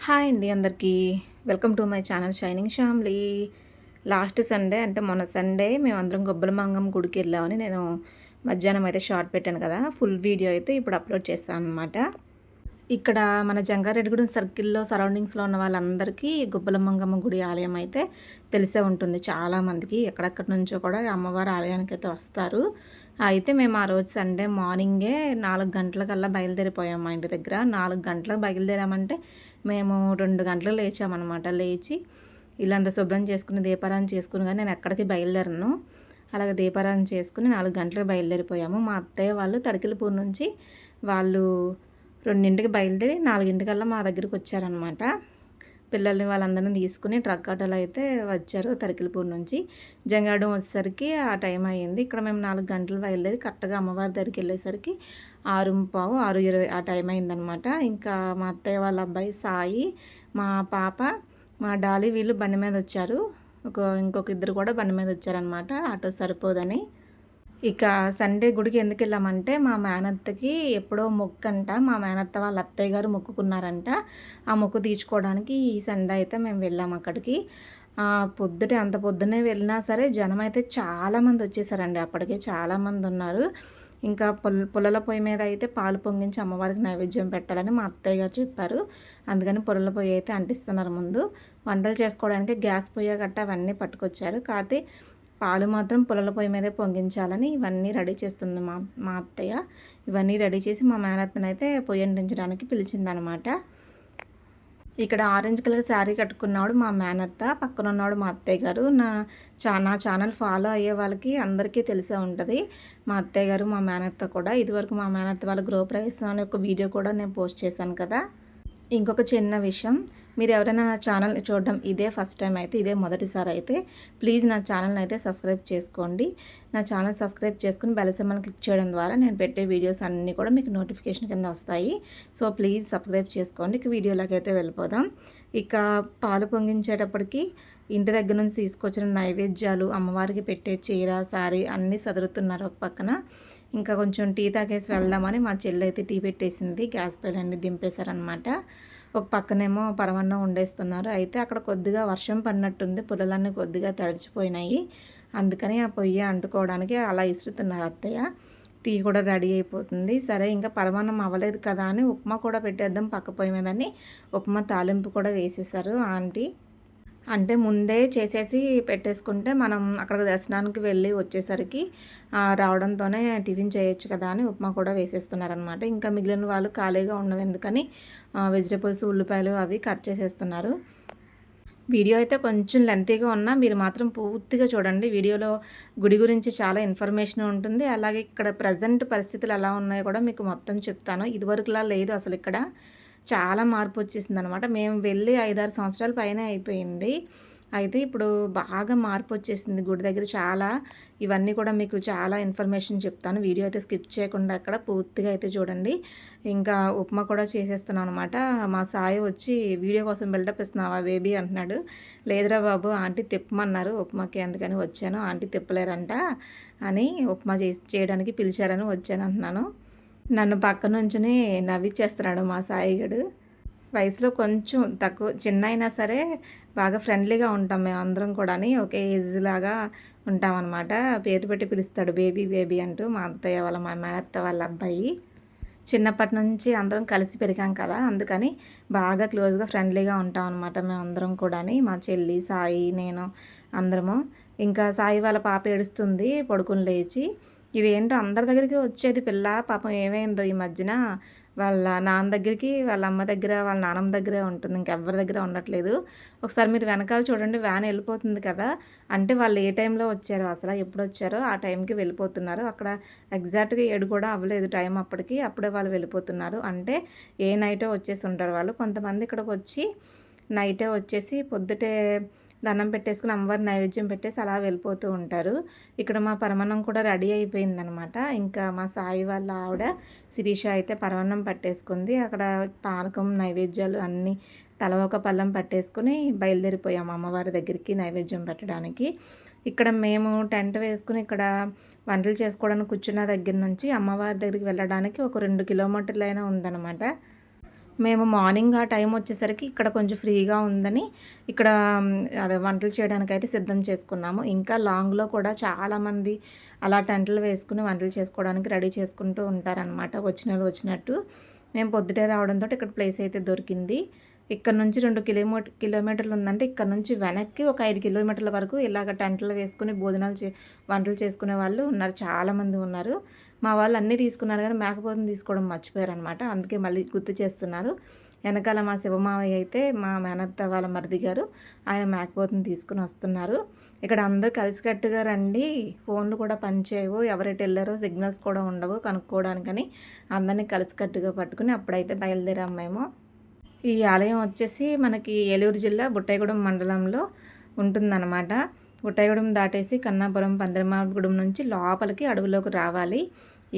Hi అండి అందరికీ. Welcome to my channel shining family. Last Sunday అంటే మొన్న సండే మేమందరం గొబ్బలమంగమ్మ గుడికి వెళ్ళామని నేను మధ్యాహ్నం అయితే షార్ట్ పెట్టాను కదా. ఫుల్ వీడియో అయితే ఇప్పుడు అప్లోడ్ చేస్తాను అనమాట. ఇక్కడ మన జంగారెడ్డిగూడెం సర్కిల్‌లో సరౌండింగ్స్‌లో ఉన్న వాళ్ళందరికీ గొబ్బలమంగమ్మ గుడి ఆలయం అయితే తెలిసే ఉంటుంది చాలామందికి. ఎక్కడెక్కడి నుంచో కూడా అమ్మవారి ఆలయానికైతే వస్తారు. అయితే మేము ఆ రోజు సండే మార్నింగే 4 గంటలకల్లా బయలుదేరిపోయాం మా ఇంటి దగ్గర. 4 గంటలకు బయలుదేరామంటే మేము 2 గంటలకు లేచామనమాట. లేచి ఇల్లంతా శుభ్రం చేసుకుని, దీపారాధన చేసుకుని గాని నేను ఎక్కడికి బయలుదేరను. అలాగే దీపారాధన చేసుకుని 4 గంటలకు బయలుదేరిపోయాము. మా అత్తయ్య వాళ్ళు తడికిలపూడి నుంచి వాళ్ళు 2కి బయలుదేరి 4కల్లా మా దగ్గరికి వచ్చారనమాట. పిల్లల్ని వాళ్ళందరిని తీసుకుని ట్రక్ ఆటోలో అయితే వచ్చారు తరికిలపూడి నుంచి. జంగాడం వచ్చేసరికి ఆ టైం అయ్యింది. ఇక్కడ మేము 4 గంటలు బయలుదేరి కరెక్ట్గా అమ్మవారి దగ్గరికి వెళ్ళేసరికి 6:15, 6:20 ఆ టైం అయిందనమాట. ఇంకా మా అత్తయ్య వాళ్ళ అబ్బాయి సాయి, మా పాప, మా డాలీ వీళ్ళు బండి మీద వచ్చారు. ఇంకొక ఇద్దరు కూడా బండి మీద వచ్చారనమాట, ఆటో సరిపోదని. ఇక సండే గుడికి ఎందుకెళ్ళామంటే మా మేనత్తకి ఎప్పుడో మొక్కంట. మా మేనత్త వాళ్ళ అత్తయ్య గారు మొక్కుకున్నారంట. ఆ మొక్కు తీర్చుకోవడానికి ఈ సండే అయితే మేము వెళ్ళాము అక్కడికి. అంత పొద్దున్నే వెళ్ళినా సరే జనమైతే చాలామంది వచ్చేసారండి. అప్పటికే చాలామంది ఉన్నారు. ఇంకా పుల్లల పొయ్యి మీద అయితే పాలు పొంగించి అమ్మవారికి నైవేద్యం పెట్టాలని మా అత్తయ్య గారు చెప్పారు. అందుకని పుల్లల పొయ్యి అయితే అంటిస్తున్నారు ముందు. వంటలు చేసుకోవడానికి గ్యాస్ పొయ్యి గట్ట అవన్నీ పట్టుకొచ్చారు. కాకపోతే పాలు మాత్రం పుల్లల పొయ్యి మీదే పొంగించాలని ఇవన్నీ రెడీ చేస్తుంది మా మా అత్తయ్య. ఇవన్నీ రెడీ చేసి మా మేనత్తనైతే పొయ్యి అంటించడానికి పిలిచిందనమాట. ఇక్కడ ఆరెంజ్ కలర్ శారీ కట్టుకున్నాడు మా మేనత్త, పక్కన ఉన్నాడు మా అత్తయ్య గారు. నా ఛానల్ ఫాలో అయ్యే వాళ్ళకి అందరికీ తెలిసే ఉంటుంది. మా అత్తయ్య గారు, మా మేనత్త కూడా. ఇదివరకు మా మేనత్త వాళ్ళ గృహప్రవేశం అనే ఒక వీడియో కూడా నేను పోస్ట్ చేశాను కదా. ఇంకొక చిన్న విషయం, మీరు ఎవరైనా నా ఛానల్ని చూడడం ఇదే ఫస్ట్ టైం అయితే, ఇదే మొదటిసారి అయితే ప్లీజ్ నా ఛానల్ని అయితే సబ్స్క్రైబ్ చేసుకోండి. నా ఛానల్ సబ్స్క్రైబ్ చేసుకుని బెల్ సింబల్ క్లిక్ చేయడం ద్వారా నేను పెట్టే వీడియోస్ అన్నీ కూడా మీకు నోటిఫికేషన్ కింద వస్తాయి. సో ప్లీజ్ సబ్స్క్రైబ్ చేసుకోండి. ఇక వీడియోలోకి అయితే వెళ్ళిపోదాం. ఇక పాలు పొంగించేటప్పటికి ఇంటి దగ్గర నుంచి తీసుకొచ్చిన నైవేద్యాలు, అమ్మవారికి పెట్టే చీర, సారీ అన్నీ సదురుతున్నారు ఒక పక్కన. ఇంకా కొంచెం టీ తాగేసి వెళ్దామని మా చెల్లి అయితే టీ పెట్టేసింది. గ్యాస్ పైలు అన్నీ దింపేశారనమాట. ఒక పక్కనేమో పరమాన్నం వండేస్తున్నారు. అయితే అక్కడ కొద్దిగా వర్షం పడినట్టుంది, పుల్లలన్నీ కొద్దిగా తడిచిపోయినాయి. అందుకని ఆ పొయ్యి అంటుకోవడానికి అలా ఇసురుతున్నారు అత్తయ్య. టీ కూడా రెడీ అయిపోతుంది. సరే ఇంకా పరమాన్నం అవ్వలేదు కదా అని ఉప్మా కూడా పెట్టేద్దాం పక్క పొయ్యి మీదని ఉప్మా తాలింపు కూడా వేసేసారు ఆంటీ. అంటే ముందే చేసేసి పెట్టేసుకుంటే మనం అక్కడ దర్శనానికి వెళ్ళి వచ్చేసరికి రావడంతోనే టిఫిన్ చేయొచ్చు కదా అని ఉప్మా కూడా వేసేస్తున్నారనమాట. ఇంకా మిగిలిన వాళ్ళు ఖాళీగా ఉండవు ఎందుకని వెజిటబుల్స్, ఉల్లిపాయలు అవి కట్ చేసేస్తున్నారు. వీడియో అయితే కొంచెం లెంతీగా ఉన్నా మీరు మాత్రం పూర్తిగా చూడండి. వీడియోలో గుడి గురించి చాలా ఇన్ఫర్మేషన్ ఉంటుంది. అలాగే ఇక్కడ ప్రజెంట్ పరిస్థితులు ఎలా ఉన్నాయో కూడా మీకు మొత్తం చెప్తాను. ఇదివరకులా లేదు అసలు, ఇక్కడ చాలా మార్పు వచ్చేసింది అనమాట. మేము వెళ్ళి 5-6 సంవత్సరాల పైన అయిపోయింది. అయితే ఇప్పుడు బాగా మార్పు వచ్చేసింది గుడి దగ్గర చాలా. ఇవన్నీ కూడా మీకు చాలా ఇన్ఫర్మేషన్ చెప్తాను. వీడియో అయితే స్కిప్ చేయకుండా అక్కడ పూర్తిగా అయితే చూడండి. ఇంకా ఉప్మా కూడా చేసేస్తున్నాను అనమాట. మా సాయి వచ్చి వీడియో కోసం బిల్డప్ ఇస్తున్నావా బేబీ అంటున్నాడు. లేదురా బాబు ఆంటీ తిప్పమన్నారు ఉప్మాకి, అందుకని వచ్చాను. ఆంటీ తిప్పలేరంట అని ఉప్మా చేయడానికి పిలిచారని వచ్చాను అంటున్నాను. నన్ను పక్క నుంచుని నవ్విచ్చేస్తున్నాడు మా సాయిగడు. వయసులో కొంచెం తక్కువ, చిన్న అయినా సరే బాగా ఫ్రెండ్లీగా ఉంటాం మేమందరం కూడా. ఒకే ఏజ్ లాగా ఉంటామన్నమాట. పేరు పెట్టి పిలుస్తాడు బేబీ బేబీ అంటూ. మా అత్తయ్య వాళ్ళ మా మేనత్త వాళ్ళ అబ్బాయి. చిన్నప్పటి నుంచి అందరం కలిసి పెరిగాం కదా, అందుకని బాగా క్లోజ్గా ఫ్రెండ్లీగా ఉంటాం అనమాట మేమందరం కూడా. మా చెల్లి, సాయి, నేను అందరము. ఇంకా సాయి వాళ్ళ పాప ఏడుస్తుంది పడుకుని లేచి. ఇదేంటో అందరి దగ్గరికి వచ్చేది పిల్ల, పాపం ఏమైందో ఈ మధ్యన వాళ్ళ నాన్న దగ్గరికి, వాళ్ళ అమ్మ దగ్గర, వాళ్ళ నాన్నమ్మ దగ్గరే ఉంటుంది, ఇంకెవ్వరి దగ్గర ఉండట్లేదు. ఒకసారి మీరు వెనకాల చూడండి, వ్యాన్ వెళ్ళిపోతుంది కదా. అంటే వాళ్ళు ఏ టైంలో వచ్చారో, అసలు ఎప్పుడు వచ్చారో ఆ టైంకి వెళ్ళిపోతున్నారు. అక్కడ ఎగ్జాక్ట్గా 7 కూడా అవ్వలేదు టైం అప్పటికి, అప్పుడే వాళ్ళు వెళ్ళిపోతున్నారు. అంటే ఏ నైటో వచ్చేసి ఉంటారు వాళ్ళు. కొంతమంది ఇక్కడికి వచ్చి నైటే వచ్చేసి పొద్దుటే దండం పెట్టేసుకుని అమ్మవారి నైవేద్యం పెట్టేసి అలా వెళ్ళిపోతూ ఉంటారు. ఇక్కడ మా పరమాన్నం కూడా రెడీ అయిపోయిందనమాట. ఇంకా మా సాయి వాళ్ళ ఆవిడ శిరీష అయితే పరమాన్నం పట్టేసుకుంది. అక్కడ పానకం, నైవేద్యాలు అన్నీ తల ఒక పళ్ళం పట్టేసుకుని బయలుదేరిపోయాము అమ్మవారి దగ్గరికి నైవేద్యం పెట్టడానికి. ఇక్కడ మేము టెంట్ వేసుకుని ఇక్కడ వంటలు చేసుకోవడానికి కూర్చున్న దగ్గర నుంచి అమ్మవారి దగ్గరికి వెళ్ళడానికి ఒక 2 కిలోమీటర్లైనా ఉందన్నమాట. మేము మార్నింగ్ ఆ టైం వచ్చేసరికి ఇక్కడ కొంచెం ఫ్రీగా ఉందని ఇక్కడ అదే వంటలు చేయడానికైతే సిద్ధం చేసుకున్నాము. ఇంకా లాంగ్‌లో కూడా చాలామంది అలా టెంట్లు వేసుకుని వంటలు చేసుకోవడానికి రెడీ చేసుకుంటూ ఉంటారనమాట. వచ్చినోళ్ళు వచ్చినట్టు. మేము పొద్దుటే రావడంతోటి ఇక్కడ ప్లేస్ అయితే దొరికింది. ఇక్కడ నుంచి 2 కిలోమీటర్లు ఉందంటే ఇక్కడ నుంచి వెనక్కి ఒక 5 కిలోమీటర్ల వరకు ఇలాగ టెంట్లు వేసుకుని వంటలు చేసుకునే వాళ్ళు ఉన్నారు. చాలామంది ఉన్నారు. మా వాళ్ళు అన్నీ తీసుకున్నారు కానీ మేకపోతుని తీసుకోవడం మర్చిపోయారనమాట. అందుకే మళ్ళీ గుర్తు చేస్తున్నారు. వెనకాల మా శివమావయ్య అయితే మా మేనత్త వాళ్ళ మరిది గారు ఆయన మేకపోతుని తీసుకుని వస్తున్నారు. ఇక్కడ అందరూ కలిసికట్టుగా రండి, ఫోన్లు కూడా పనిచేయవు, ఎవరెటు వెళ్ళారో సిగ్నల్స్ కూడా ఉండవు కనుక్కోవడానికని అందరినీ కలిసికట్టుగా పట్టుకుని అప్పుడైతే బయలుదేరాం మేము. ఈ ఆలయం వచ్చేసి మనకి ఏలూరు జిల్లా బుట్టాయిగూడెం మండలంలో ఉంటుందన్నమాట. బుట్టాయిగూడెం దాటేసి కన్నాపురం పందిరమావిడిగూడెం నుంచి లోపలికి అడవిలోకి రావాలి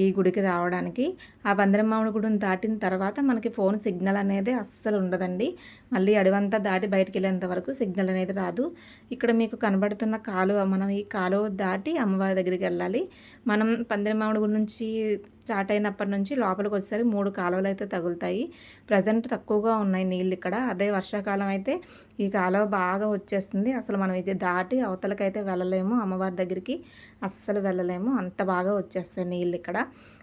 ఈ గుడికి రావడానికి. ఆ పందిరమావిడిగూడెం దాటిన తర్వాత మనకి ఫోన్ సిగ్నల్ అనేది అస్సలు ఉండదండి. మళ్ళీ అడవంతా దాటి బయటికి వెళ్ళేంత వరకు సిగ్నల్ అనేది రాదు. ఇక్కడ మీకు కనబడుతున్న కాలువ, మనం ఈ కాలువ దాటి అమ్మవారి దగ్గరికి వెళ్ళాలి. మనం పందిరమావిడిగూడెం నుంచి స్టార్ట్ అయినప్పటి నుంచి లోపలికి వచ్చేసరికి 3 కాలువలు అయితే తగులుతాయి. ప్రజెంట్ తక్కువగా ఉన్నాయి నీళ్ళు ఇక్కడ. అదే వర్షాకాలం అయితే ఈ కాలువ బాగా వచ్చేస్తుంది. అసలు మనం ఇది దాటి అవతలకైతే వెళ్ళలేము, అమ్మవారి దగ్గరికి అస్సలు వెళ్ళలేము, అంత బాగా వచ్చేస్తాయి నీళ్ళు ఇక్కడ.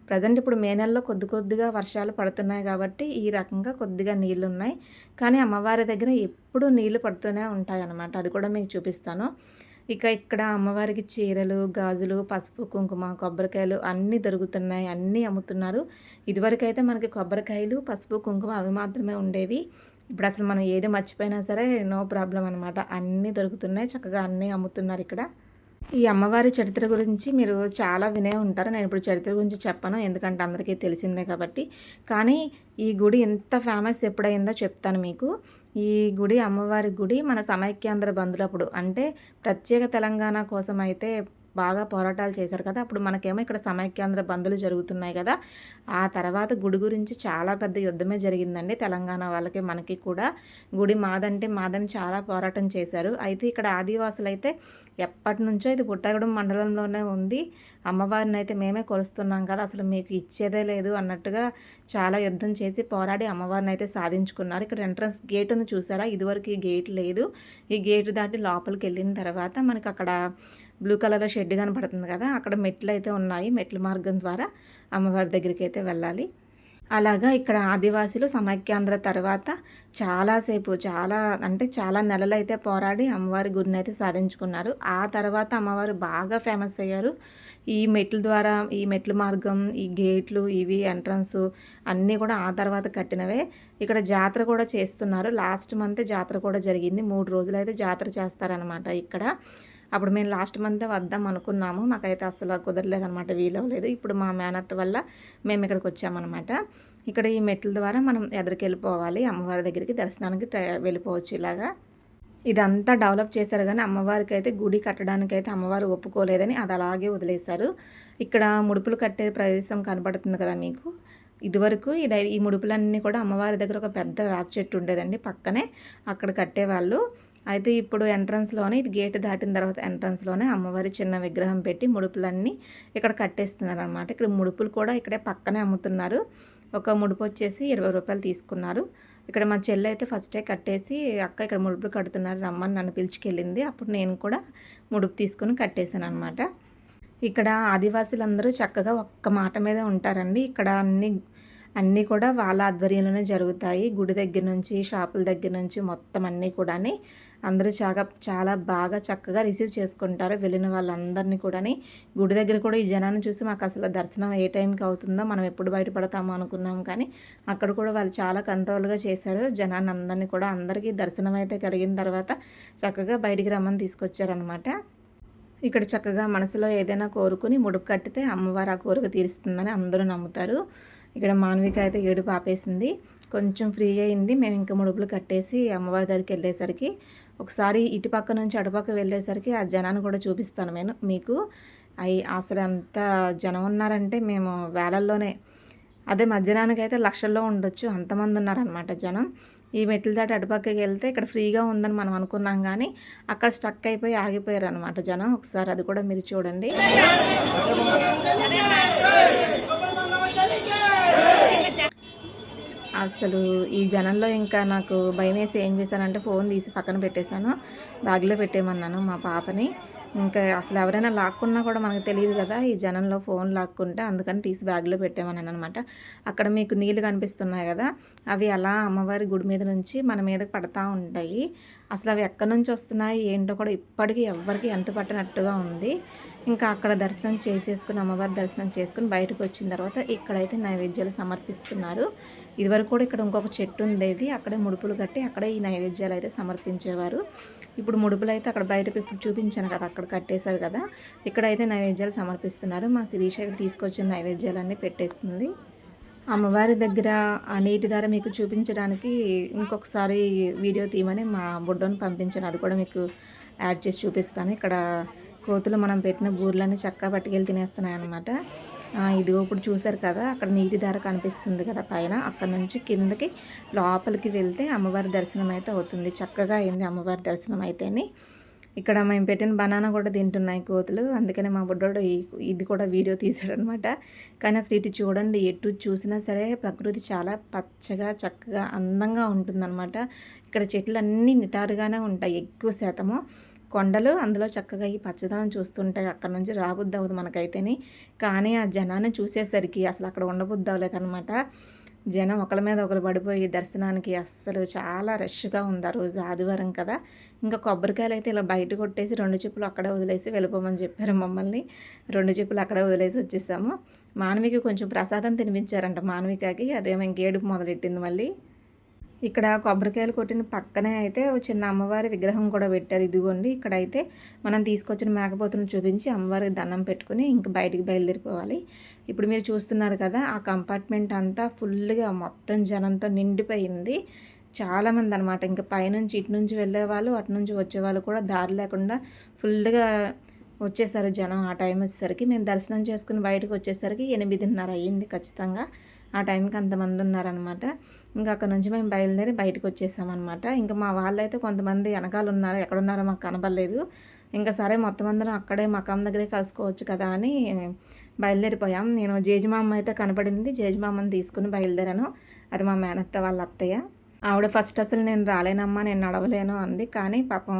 ప్రజెంట్ ఇప్పుడు మే నెలలో కొద్దిగా వర్షాలు పడుతున్నాయి కాబట్టి ఈ రకంగా కొద్దిగా నీళ్ళు ఉన్నాయి. కానీ అమ్మవారి దగ్గర ఎప్పుడూ నీళ్లు పడుతూనే ఉంటాయి అన్నమాట. అది కూడా మీకు చూపిస్తాను. ఇక్కడ అమ్మవారికి చీరలు, గాజులు, పసుపు, కుంకుమ, కొబ్బరికాయలు అన్నీ దొరుకుతున్నాయి, అన్నీ అమ్ముతున్నారు. ఇదివరకైతే మనకి కొబ్బరికాయలు, పసుపు, కుంకుమ అవి మాత్రమే ఉండేవి. ఇప్పుడు అసలు మనం ఏది మర్చిపోయినా సరే నో ప్రాబ్లం అనమాట, అన్నీ దొరుకుతున్నాయి, చక్కగా అన్నీ అమ్ముతున్నారు ఇక్కడ. ఈ అమ్మవారి చరిత్ర గురించి మీరు చాలా వినే ఉంటారు. నేను ఇప్పుడు చరిత్ర గురించి చెప్పను, ఎందుకంటే అందరికీ తెలిసిందే కాబట్టి. కానీ ఈ గుడి ఎంత ఫేమస్ ఎప్పుడైందో చెప్తాను మీకు. ఈ గుడి అమ్మవారి గుడి మన సమైక్యాంధ్ర బంధులప్పుడు, అంటే ప్రత్యేక తెలంగాణ కోసం అయితే బాగా పోరాటాలు చేశారు కదా, అప్పుడు మనకేమో ఇక్కడ సమైక్యాంధ్ర బంధులు జరుగుతున్నాయి కదా. ఆ తర్వాత గుడి గురించి చాలా పెద్ద యుద్ధమే జరిగిందండి. తెలంగాణ వాళ్ళకి మనకి కూడా గుడి మాదంటే మాదని చాలా పోరాటం చేశారు. అయితే ఇక్కడ ఆదివాసులు అయితే ఎప్పటి నుంచో ఇది బుట్టాయిగూడెం మండలంలోనే ఉంది, అమ్మవారిని అయితే మేమే కొలుస్తున్నాం కదా, అసలు మీకు ఇచ్చేదే లేదు అన్నట్టుగా చాలా యుద్ధం చేసి పోరాడి అమ్మవారిని అయితే సాధించుకున్నారు. ఇక్కడ ఎంట్రన్స్ గేట్ ఉంది చూసారా, ఇదివరకు ఈ గేట్ లేదు. ఈ గేట్ దాటి లోపలికి వెళ్ళిన తర్వాత మనకి అక్కడ బ్లూ కలర్లో షెడ్ కనపడుతుంది కదా, అక్కడ మెట్లు అయితే ఉన్నాయి. మెట్ల మార్గం ద్వారా అమ్మవారి దగ్గరికి అయితే వెళ్ళాలి. అలాగా ఇక్కడ ఆదివాసీలు సమైక్యాంధ్ర తర్వాత చాలా నెలలు అయితే పోరాడి అమ్మవారి గుడిని అయితే సాధించుకున్నారు. ఆ తర్వాత అమ్మవారు బాగా ఫేమస్ అయ్యారు. ఈ మెట్ల ద్వారా, ఈ మెట్ల మార్గం, ఈ గేట్లు, ఇవి ఎంట్రన్స్ అన్నీ కూడా ఆ తర్వాత కట్టినవే. ఇక్కడ జాతర కూడా చేస్తున్నారు. లాస్ట్ మంత్ జాతర కూడా జరిగింది. 3 రోజులు అయితే జాతర చేస్తారనమాట ఇక్కడ. అప్పుడు మేము లాస్ట్ మంతే వద్దాం అనుకున్నాము, మాకైతే అసలు కుదరలేదనమాట, వీలవలేదు. ఇప్పుడు మా మేనత్త వల్ల మేము ఇక్కడికి వచ్చామన్నమాట. ఇక్కడ ఈ మెట్ల ద్వారా మనం ఎదురుకి వెళ్ళిపోవాలి, అమ్మవారి దగ్గరికి దర్శనానికి వెళ్ళిపోవచ్చు. ఇలాగా ఇదంతా డెవలప్ చేశారు కానీ అమ్మవారికి అయితే గుడి కట్టడానికైతే అమ్మవారు ఒప్పుకోలేదని అది అలాగే వదిలేశారు. ఇక్కడ ముడుపులు కట్టే ప్రదేశం కనబడుతుంది కదా మీకు, ఇదివరకు ఈ ముడుపులన్నీ కూడా అమ్మవారి దగ్గర ఒక పెద్ద వేప చెట్టు ఉండేదండి పక్కనే, అక్కడ కట్టేవాళ్ళు. అయితే ఇప్పుడు ఎంట్రన్స్లోనే, ఇది గేట్ దాటిన తర్వాత ఎంట్రన్స్లోనే అమ్మవారి చిన్న విగ్రహం పెట్టి ముడుపులన్నీ ఇక్కడ కట్టేస్తున్నారు అనమాట. ఇక్కడ ముడుపులు కూడా ఇక్కడే పక్కనే అమ్ముతున్నారు. ఒక ముడుపు వచ్చేసి 20 రూపాయలు తీసుకున్నారు. ఇక్కడ మా చెల్లి అయితే ఫస్టే కట్టేసి, అక్క ఇక్కడ ముడుపులు కడుతున్నారు రమ్మని నన్ను పిలుచుకెళ్ళింది. అప్పుడు నేను కూడా ముడుపు తీసుకుని కట్టేశాను అనమాట. ఇక్కడ ఆదివాసులందరూ చక్కగా ఒక్క మాట మీద ఉంటారండి. ఇక్కడ అన్నీ కూడా వాళ్ళ ఆధ్వర్యంలోనే జరుగుతాయి. గుడి దగ్గర నుంచి, షాపుల దగ్గర నుంచి మొత్తం అన్నీ కూడా అందరూ చాలా బాగా చక్కగా రిసీవ్ చేసుకుంటారు వెళ్ళిన వాళ్ళందరినీ కూడా. గుడి దగ్గర కూడా ఈ జనాన్ని చూసి మాకు అసలు దర్శనం ఏ టైంకి అవుతుందో, మనం ఎప్పుడు బయటపడతామో అనుకున్నాం. కానీ అక్కడ కూడా వాళ్ళు చాలా కంట్రోల్గా చేశారు జనాన్ని అందరినీ కూడా. అందరికీ దర్శనం అయితే కలిగిన తర్వాత చక్కగా బయటికి రమ్మని తీసుకొచ్చారనమాట. ఇక్కడ చక్కగా మనసులో ఏదైనా కోరుకుని ముడుపు కట్టితే అమ్మవారు ఆ కోరిక తీరుస్తుందని అందరూ నమ్ముతారు. ఇక్కడ మానవిక అయితే ఏడుపు ఆపేసింది, కొంచెం ఫ్రీ అయింది. మేము ఇంకా ముడుపులు కట్టేసి అమ్మవారి దగ్గరికి వెళ్ళేసరికి, ఒకసారి ఇటుపక్క నుంచి అటుపక్క వెళ్ళేసరికి ఆ జనాన్ని కూడా చూపిస్తాను నేను మీకు. అసలు ఎంత జనం ఉన్నారంటే మేము వేలల్లోనే, అదే మధ్యాహ్నానికి అయితే లక్షల్లో ఉండొచ్చు, అంతమంది ఉన్నారనమాట జనం. ఈ మెట్ల దాటి అటుపక్కకి వెళ్తే ఇక్కడ ఫ్రీగా ఉందని మనం అనుకున్నాం కానీ అక్కడ స్టక్ అయిపోయి ఆగిపోయారు అనమాట జనం. ఒకసారి అది కూడా మీరు చూడండి. ఆ అసలు ఈ జనంలో ఇంకా నాకు భయమేసి ఏం చేశానంటే ఫోన్ తీసి పక్కన పెట్టేశాను. బ్యాగ్‌లో పెట్టేయమన్నాను మా పాపని. ఇంకా అసలు ఎవరైనా లాక్కున్నా కూడా మనకు తెలీదు కదా! ఈ జనంలో ఫోన్ లాక్కుంటే అందుకని తీసి బ్యాగ్‌లో పెట్టేయమన్నాననమాట. అక్కడ మీకు నీళ్ళు కనిపిస్తున్నాయి కదా! అవి అలా అమ్మవారి గుడి మీద నుంచి మన మీదకి పడతా ఉంటాయి. అసలు అవి ఎక్కడి నుంచి వస్తున్నాయి ఏంటో కూడా ఇప్పటికీ ఎవ్వరికీ అంతుపట్టనట్టుగా ఉంది. ఇంకా అక్కడ దర్శనం చేసేసుకుని అమ్మవారి దర్శనం చేసుకొని బయటకు వచ్చిన తర్వాత ఇక్కడైతే నైవేద్యాలు సమర్పిస్తున్నారు. ఇదివరకు కూడా ఇక్కడ ఇంకొక చెట్టు ఉండేది. అక్కడే ముడుపులు కట్టి అక్కడే ఈ నైవేద్యాలు అయితే సమర్పించేవారు. ఇప్పుడు ముడుపులు అయితే అక్కడ బయట ఇప్పుడు చూపించాను కదా, అక్కడ కట్టేశారు కదా, ఇక్కడైతే నైవేద్యాలు సమర్పిస్తున్నారు. మా శిరీష ఇక్కడ తీసుకొచ్చిన నైవేద్యాలన్నీ పెట్టేస్తుంది. అమ్మవారి దగ్గర ఆ నీటి ధార మీకు చూపించడానికి ఇంకొకసారి వీడియో తీయమని మా బుడ్డోని పంపించాను. అది కూడా మీకు యాడ్ చేసి చూపిస్తాను. ఇక్కడ కోతులు మనం పెట్టిన బూర్లన్నీ చక్కగా పట్టుకెళ్ళి తినేస్తున్నాయి అనమాట. ఇదిగో ఇప్పుడు చూసారు కదా, అక్కడ నీటి ధార కనిపిస్తుంది కదా పైన, అక్కడ నుంచి కిందకి లోపలికి వెళ్తే అమ్మవారి దర్శనం అయితే అవుతుంది. చక్కగా అయింది అమ్మవారి దర్శనం అయితేని. ఇక్కడ మేము పెట్టిన బనానా కూడా తింటున్నాయి కోతులు. అందుకనే మా బుడ్డోడు ఇది కూడా వీడియో తీసాడనమాట. కానీ అసలు ఇటు చూడండి, ఎటు చూసినా సరే ప్రకృతి చాలా పచ్చగా చక్కగా అందంగా ఉంటుందన్నమాట. ఇక్కడ చెట్లు అన్నీ నిటారుగానే ఉంటాయి ఎక్కువ శాతము. కొండలు అందులో చక్కగా ఈ పచ్చదనం చూస్తుంటాయి. అక్కడ నుంచి రాబుద్ది అవ్వదు మనకైతేని. కానీ ఆ జనాన్ని చూసేసరికి అసలు అక్కడ ఉండబుద్ది అవ్వలేదన్నమాట. జనం ఒకరి మీద ఒకరు పడిపోయి దర్శనానికి అస్సలు చాలా రష్గా ఉంది. ఆ రోజు ఆదివారం కదా. ఇంకా కొబ్బరికాయలు అయితే ఇలా బయట కొట్టేసి 2 చెప్పులు అక్కడే వదిలేసి వెళ్ళిపోమని చెప్పారు మమ్మల్ని. 2 చెప్పులు అక్కడే వదిలేసి వచ్చేసాము. మానవికి కొంచెం ప్రసాదం తినిపించారంట మానవికకి. అదేమో ఇంకేడుపు మొదలెట్టింది మళ్ళీ. ఇక్కడ కొబ్బరికాయలు కొట్టిన పక్కనే అయితే చిన్న అమ్మవారి విగ్రహం కూడా పెట్టారు. ఇదిగోండి, ఇక్కడైతే మనం తీసుకొచ్చిన మేకపోతును చూపించి అమ్మవారికి దండం పెట్టుకుని ఇంక బయటికి బయలుదేరిపోవాలి. ఇప్పుడు మీరు చూస్తున్నారు కదా, ఆ కంపార్ట్మెంట్ అంతా ఫుల్గా మొత్తం జనంతో నిండిపోయింది. చాలామంది అనమాట. ఇంకా పైనుంచి ఇటు నుంచి వెళ్ళేవాళ్ళు, అటు నుంచి వచ్చేవాళ్ళు కూడా దారి లేకుండా ఫుల్గా వచ్చేసారు జనం. ఆ టైం వచ్చేసరికి మేము దర్శనం చేసుకుని బయటకు వచ్చేసరికి 8:30 అయ్యింది ఖచ్చితంగా. ఆ టైంకి అంతమంది ఉన్నారనమాట. ఇంకా అక్కడ నుంచి మేము బయలుదేరి బయటకు వచ్చేసామన్నమాట. ఇంకా మా వాళ్ళైతే కొంతమంది వెనకాల ఉన్నారు, ఎక్కడున్నారో మాకు కనబడలేదు. ఇంకా సరే మొత్తం అందరం అక్కడే మకాం దగ్గరే కలుసుకోవచ్చు కదా అని బయలుదేరిపోయాం. నేను జేజిమామ అయితే కనపడింది, జేజిమామని తీసుకుని బయలుదేరాను. అది మా మేనత్త వాళ్ళ అత్తయ్య. ఆవిడ ఫస్ట్ అసలు నేను రాలేనమ్మా, నేను నడవలేను అంది. కానీ పాపం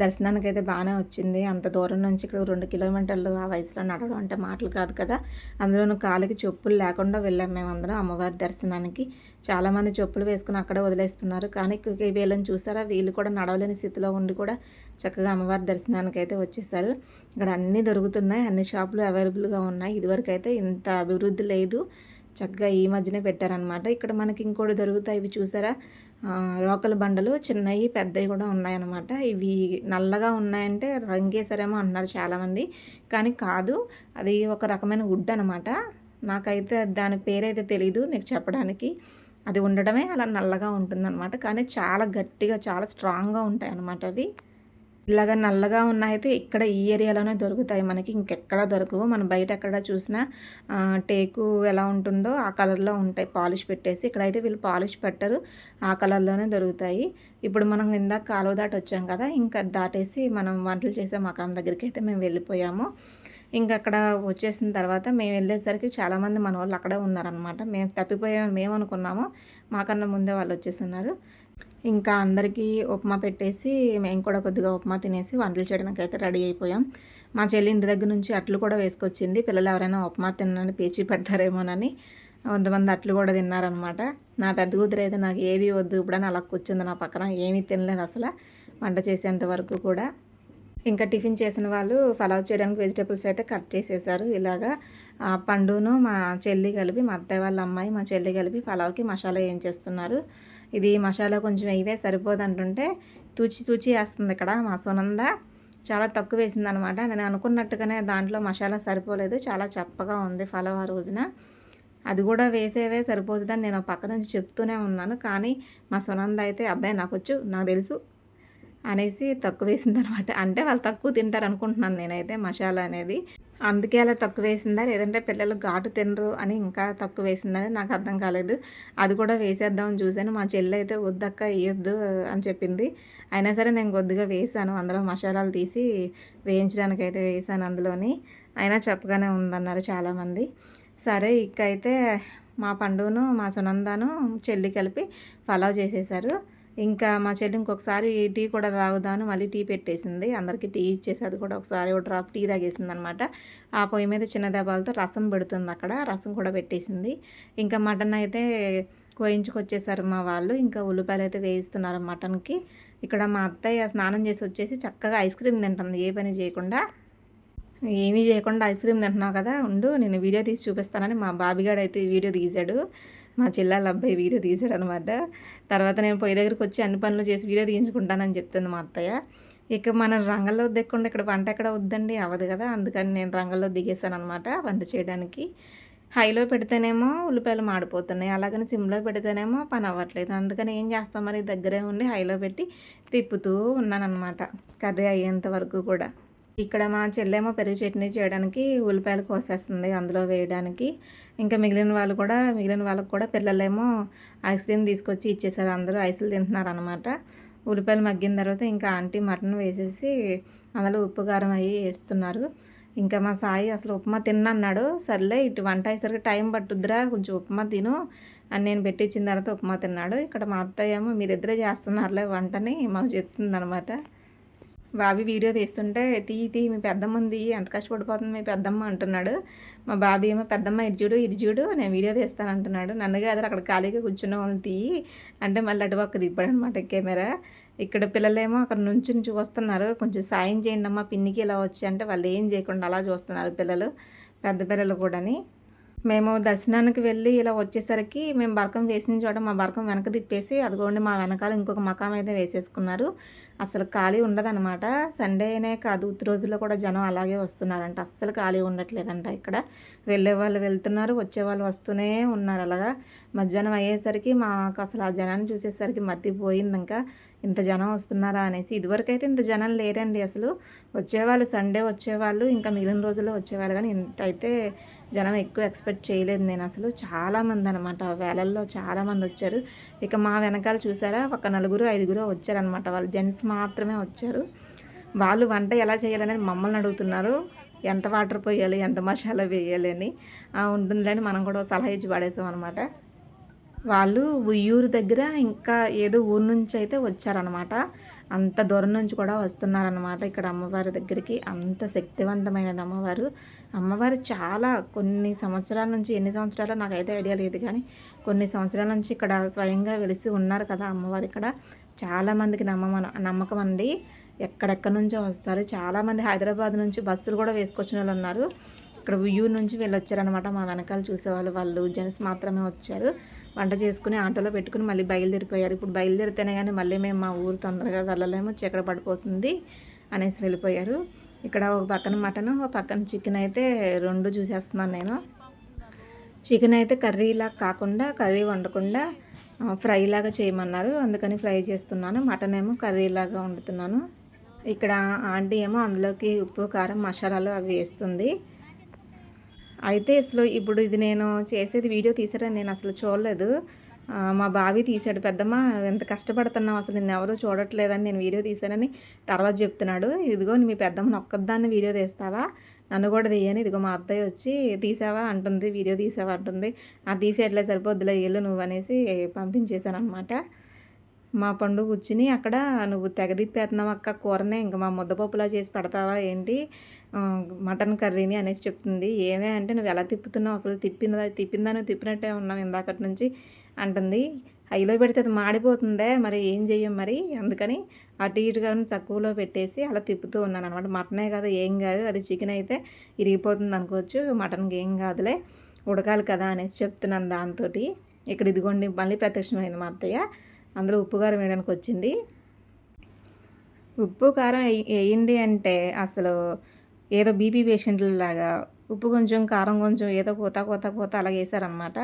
దర్శనానికి అయితే బాగానే వచ్చింది. అంత దూరం నుంచి ఇక్కడ 2 కిలోమీటర్లు ఆ వయసులో నడవడం అంటే మాటలు కాదు కదా. అందులోనూ కాలికి చెప్పులు లేకుండా వెళ్ళాం మేమందరం అమ్మవారి దర్శనానికి. చాలామంది చెప్పులు వేసుకుని అక్కడే వదిలేస్తున్నారు. కానీ వీళ్ళని చూసారా, వీళ్ళు కూడా నడవలేని స్థితిలో ఉండి కూడా చక్కగా అమ్మవారి దర్శనానికి అయితే వచ్చేసారు. ఇక్కడ అన్నీ దొరుకుతున్నాయి, అన్ని షాపులు అవైలబుల్గా ఉన్నాయి. ఇదివరకు అయితే ఇంత అభివృద్ధి లేదు, చక్కగా ఈ మధ్యనే పెట్టారనమాట. ఇక్కడ మనకి ఇంకోటి దొరుకుతాయి, ఇవి చూసారా, రోకల బండలు చిన్నవి పెద్దవి కూడా ఉన్నాయన్నమాట. ఇవి నల్లగా ఉన్నాయంటే రంగేసారేమో అంటున్నారు చాలామంది, కానీ కాదు, అది ఒక రకమైన వుడ్ అనమాట. నాకైతే దాని పేరైతే తెలీదు మీకు చెప్పడానికి. అది ఉండడమే అలా నల్లగా ఉంటుందన్నమాట. కానీ చాలా గట్టిగా చాలా స్ట్రాంగ్గా ఉంటాయి అన్నమాట అవి. ఇలాగ నల్లగా ఉన్నాయితే ఇక్కడ ఈ ఏరియాలోనే దొరుకుతాయి మనకి, ఇంకెక్కడా దొరకవు. మనం బయట ఎక్కడ చూసినా టేకు ఎలా ఉంటుందో ఆ కలర్లో ఉంటాయి పాలిష్ పెట్టేసి. ఇక్కడైతే వీళ్ళు పాలిష్ పెట్టరు, ఆ కలర్లోనే దొరుకుతాయి. ఇప్పుడు మనం ఇందాక కాలువ దాటి వచ్చాం కదా, ఇంకా దాటేసి మనం వంటలు చేసే మకాం దగ్గరికి అయితే మేము వెళ్ళిపోయాము. ఇంకా అక్కడ వచ్చేసిన తర్వాత మేము వెళ్ళేసరికి చాలామంది మన వాళ్ళు అక్కడే ఉన్నారనమాట. మేము తప్పిపోయాము మేము అనుకున్నాము, మాకన్నా ముందే వాళ్ళు వచ్చేస్తున్నారు. ఇంకా అందరికీ ఉప్మా పెట్టేసి మేము కూడా కొద్దిగా ఉప్మా తినేసి వంటలు చేయడానికి అయితే రెడీ అయిపోయాం. మా చెల్లి ఇంటి దగ్గర నుంచి అట్లు కూడా వేసుకొచ్చింది. పిల్లలు ఎవరైనా ఉప్మా తినని పేచీ పెడతారేమోనని కొంతమంది అట్లు కూడా తిన్నారనమాట. నా పెద్ద కూతురు అయితే నాకు ఏది వద్దు ఇప్పుడని అలా కూర్చుంది నా పక్కన, ఏమీ తినలేదు అసలు వంట చేసేంత వరకు కూడా. ఇంకా టిఫిన్ చేసిన వాళ్ళు పలావ్ చేయడానికి వెజిటేబుల్స్ అయితే కట్ చేసేసారు. ఇలాగా పండును మా చెల్లి కలిపి, మా అత్తయ్య వాళ్ళ అమ్మాయి మా చెల్లి కలిపి పలావ్కి మసాలా ఏం చేస్తున్నారు. ఇది మసాలా కొంచెం వేయవే సరిపోదు అంటుంటే తూచి తూచి వేస్తుంది ఇక్కడ మా సునంద. చాలా తక్కువ వేసిందనమాట. నేను అనుకున్నట్టుగానే దాంట్లో మసాలా సరిపోలేదు, చాలా చప్పగా ఉంది పలావ్ ఆ రోజున. అది కూడా వేసేవే సరిపోతుందని నేను పక్క నుంచి చెప్తూనే ఉన్నాను. కానీ మా సునంద అయితే అబ్బాయి నాకొచ్చు, నాకు తెలుసు అనేసి తక్కువ వేసిందనమాట. అంటే వాళ్ళు తక్కువ తింటారు అనుకుంటున్నాను నేనైతే మసాలా అనేది, అందుకే అలా తక్కువ వేసిందా లేదంటే పిల్లలు ఘాటు తినరు అని ఇంకా తక్కువ వేసిందని నాకు అర్థం కాలేదు. అది కూడా వేసేద్దామని చూశాను. మా చెల్లి అయితే వద్దక్క వేయొద్దు అని చెప్పింది. అయినా సరే నేను కొద్దిగా వేసాను, అందులో మసాలాలు తీసి వేయించడానికి అయితే వేసాను అందులోని. అయినా చెప్పగానే ఉందన్నారు చాలామంది. సరే ఇక అయితే మా పండును మా సునందాను చెల్లి కలిపి పలావ్ చేసేసారు. ఇంకా మా చెల్లి ఇంకొకసారి టీ కూడా తాగుదాను మళ్ళీ టీ పెట్టేసింది. అందరికీ టీ ఇచ్చేసి అది కూడా ఒకసారి ఒక డ్రాప్ టీ తాగేసింది అనమాట. ఆ పొయ్యి మీద చిన్న దెబ్బలతో రసం పెడుతుంది, అక్కడ రసం కూడా పెట్టేసింది. ఇంకా మటన్ అయితే కోయించుకొచ్చేసారు మా వాళ్ళు. ఇంకా ఉల్లిపాయలు అయితే వేయిస్తున్నారు మటన్కి. ఇక్కడ మా అత్తయ్య స్నానం చేసి వచ్చేసి చక్కగా ఐస్ క్రీమ్ తింటుంది, ఏ పని చేయకుండా. ఏమీ చేయకుండా ఐస్ క్రీమ్ తింటున్నావు కదా ఉండు నేను వీడియో తీసి చూపిస్తానని మా బాబిగాడు అయితే వీడియో తీశాడు. మా చెల్లెళ్ళ అబ్బాయి వీడియో తీశాడు అనమాట. తర్వాత నేను పొయ్యి దగ్గరికి వచ్చి అన్ని పనులు చేసి వీడియో తీయించుకుంటానని చెప్తుంది మా అత్తయ్య. ఇక మనం రంగంలో దిగకుండా ఇక్కడ వంట ఎక్కడ వద్దండి, అవ్వదు కదా. అందుకని నేను రంగంలో దిగేసాను అనమాట వంట చేయడానికి. హైలో పెడితేనేమో ఉల్లిపాయలు మాడిపోతున్నాయి, అలాగని సిమ్లో పెడితేనేమో పని అవ్వట్లేదు. అందుకని ఏం చేస్తాం మరి, దగ్గరే ఉండి హైలో పెట్టి తిప్పుతూ ఉన్నానన్నమాట కర్రీ అయ్యేంత వరకు కూడా. ఇక్కడ మా చెల్లేమో పెరుగు చట్నీ చేయడానికి ఉల్లిపాయలు కోసేస్తుంది అందులో వేయడానికి. ఇంకా మిగిలిన వాళ్ళకు కూడా పిల్లలేమో ఐస్ క్రీమ్ తీసుకొచ్చి ఇచ్చేసారు. అందరూ ఐస్లు తింటున్నారు అనమాట. ఉల్లిపాయలు మగ్గిన తర్వాత ఇంకా ఆంటీ మటన్ వేసేసి అందులో ఉప్పు కారం అవి వేస్తున్నారు. ఇంకా మా సాయి అసలు ఉప్మా తిన్నన్నాడు. సర్లే ఇటు వంట అయ్యేసరికి టైం పట్టుద్దిరా, కొంచెం ఉప్మా తిను అని నేను పెట్టించిన తర్వాత ఉప్మా తిన్నాడు. ఇక్కడ మా అత్తయ్య ఏమో మీరిద్దరే చేస్తున్నారులే వంటని మాకు చెప్తుంది అనమాట. బాబీ వీడియో తీస్తుంటే తీ మీ పెద్దమ్మంది ఎంత కష్టపడిపోతుంది మీ పెద్దమ్మ అంటున్నాడు. మా బాబీ ఏమో పెద్దమ్మ ఇటు చూడు నేను వీడియో తీస్తాను అంటున్నాడు. నన్ను కాదు అక్కడ ఖాళీగా కూర్చున్న వాళ్ళని తీయి అంటే మళ్ళీ అటుపక్క తిప్పాడు అనమాట కెమెరా. ఇక్కడ పిల్లలేమో అక్కడ నుంచి వస్తున్నారు, కొంచెం సాయం చేయండి అమ్మ పిన్నికి ఇలా వచ్చి అంటే వాళ్ళు ఏం చేయకుండా అలా చూస్తున్నారు పిల్లలు, పెద్ద పిల్లలు కూడాని. మేము దర్శనానికి వెళ్ళి ఇలా వచ్చేసరికి మేము బరకం వేసిన చోట మా బరకం వెనక తిప్పేసి అదిగోండి మా వెనకాల ఇంకొక మకాం అయితే వేసేసుకున్నారు. అసలు ఖాళీ ఉండదన్నమాట. సండేనే కాదు ఉత్తి రోజుల్లో కూడా జనం అలాగే వస్తున్నారంట, అస్సలు ఖాళీ ఉండట్లేదంట. ఇక్కడ వెళ్ళే వాళ్ళు వెళ్తున్నారు, వచ్చేవాళ్ళు వస్తూనే ఉన్నారు. అలాగా మధ్యాహ్నం అయ్యేసరికి మాకు అసలు ఆ జనాన్ని చూసేసరికి మర్తిపోయింది. ఇంకా ఇంత జనం వస్తున్నారా అనేసి. ఇదివరకైతే ఇంత జనం లేరండి అసలు. వచ్చేవాళ్ళు సండే వచ్చేవాళ్ళు, ఇంకా మిగిలిన రోజుల్లో వచ్చేవాళ్ళు, కానీ ఇంత అయితే జనం ఎక్కువ ఎక్స్పెక్ట్ చేయలేదు నేను అసలు. చాలామంది అనమాట, వేలల్లో చాలామంది వచ్చారు. ఇక మా వెనకాల చూసారా ఒక 4-5 వచ్చారనమాట. వాళ్ళు జెంట్స్ మాత్రమే వచ్చారు. వాళ్ళు వంట ఎలా చేయాలనేది మమ్మల్ని అడుగుతున్నారు, ఎంత వాటర్ పోయాలి ఎంత మసాలా వేయాలి అని. ఉంటుందని మనం కూడా సలహా ఇచ్చి పడేసాం అనమాట. వాళ్ళు ఉయ్యూరు దగ్గర ఇంకా ఏదో ఊరు నుంచి అయితే వచ్చారనమాట. అంత దూరం నుంచి కూడా వస్తున్నారనమాట ఇక్కడ అమ్మవారి దగ్గరికి. అంత శక్తివంతమైనది అమ్మవారు. అమ్మవారు చాలా కొన్ని సంవత్సరాల నుంచి, ఎన్ని సంవత్సరాలు నాకైతే ఐడియా లేదు, కానీ కొన్ని సంవత్సరాల నుంచి ఇక్కడ స్వయంగా వెలిసి ఉన్నారు కదా అమ్మవారు. ఇక్కడ చాలామందికి నమ్మకం అండి. ఎక్కడెక్కడి నుంచో వస్తారు చాలామంది. హైదరాబాద్ నుంచి బస్సులు కూడా వేసుకొచ్చిన వాళ్ళు ఉన్నారు. ఇక్కడ ఉయ్యూరు నుంచి వెళ్ళొచ్చారనమాట. మా వెనకాల చూసేవాళ్ళు వాళ్ళు జెంట్స్ మాత్రమే వచ్చారు. వంట చేసుకుని ఆటోలో పెట్టుకుని మళ్ళీ బయలుదేరిపోయారు. ఇప్పుడు బయలుదేరితేనే కానీ మళ్ళీ మేము మా ఊరు తొందరగా వెళ్ళలేము, చీకటి పడిపోతుంది అనేసి వెళ్ళిపోయారు. ఇక్కడ ఒక పక్కన మటన్, ఒక పక్కన చికెన్ అయితే 2 చూసేస్తున్నాను నేను. చికెన్ అయితే కర్రీలా కాకుండా, కర్రీ వండకుండా ఫ్రై లాగా చేయమన్నారు, అందుకని ఫ్రై చేస్తున్నాను. మటన్ ఏమో కర్రీలాగా వండుతున్నాను. ఇక్కడ ఆంటీ ఏమో అందులోకి ఉప్పు కారం మసాలాలు అవి వేస్తుంది. అయితే అసలు ఇప్పుడు ఇది నేను చేసేది వీడియో తీసారని నేను అసలు చూడలేదు. మా బావి తీశాడు. పెద్దమ్మ ఎంత కష్టపడుతున్నావు అసలు నిన్ను ఎవరూ చూడట్లేదని నేను వీడియో తీశానని తర్వాత చెప్తున్నాడు. ఇదిగో మీ పెద్దమ్మని ఒక్కదాన్ని వీడియో తీస్తావా, నన్ను కూడా తీయని, ఇదిగో మా అత్తయ్య వచ్చి తీసావా అంటుంది, వీడియో తీసావా అంటుంది. తీసేట్లే సరిపోద్దులే వెళ్ళు నువ్వు అనేసి పంపించేశాను అనమాట. మా పండు కూర్చుని అక్కడ నువ్వు తెగదిప్పేస్తున్నావు అక్క కూరనే, ఇంకా మా ముద్దపప్పులా చేసి పెడతావా ఏంటి మటన్ కర్రీని అనేసి చెప్తుంది. ఏమే అంటే నువ్వు ఎలా తిప్పుతున్నావు అసలు, తిప్పిందని తిప్పినట్టే ఉన్నావు ఇందాకటి నుంచి అంటుంది. హైలో పెడితే అది మాడిపోతుందే, మరి ఏం చెయ్యం మరి, అందుకని అటు ఇటుగా తక్కువలో పెట్టేసి అలా తిప్పుతూ ఉన్నాను అనమాట. మటనే కదా ఏం కాదు, అది చికెన్ అయితే ఇరిగిపోతుంది అనుకోవచ్చు, మటన్కి ఏం కాదులే ఉడకాలి కదా అనేసి చెప్తున్నాను. దాంతో ఇక్కడ ఇదిగోండి మళ్ళీ ప్రత్యక్షమైంది మా అత్తయ్య. అందులో ఉప్పు కారం వేయడానికి వచ్చింది. ఉప్పు కారం వేయండి అంటే అసలు ఏదో బీపీ పేషెంట్లలాగా ఉప్పు కొంచెం కారం కొంచెం ఏదో కోత అలా వేసారనమాట.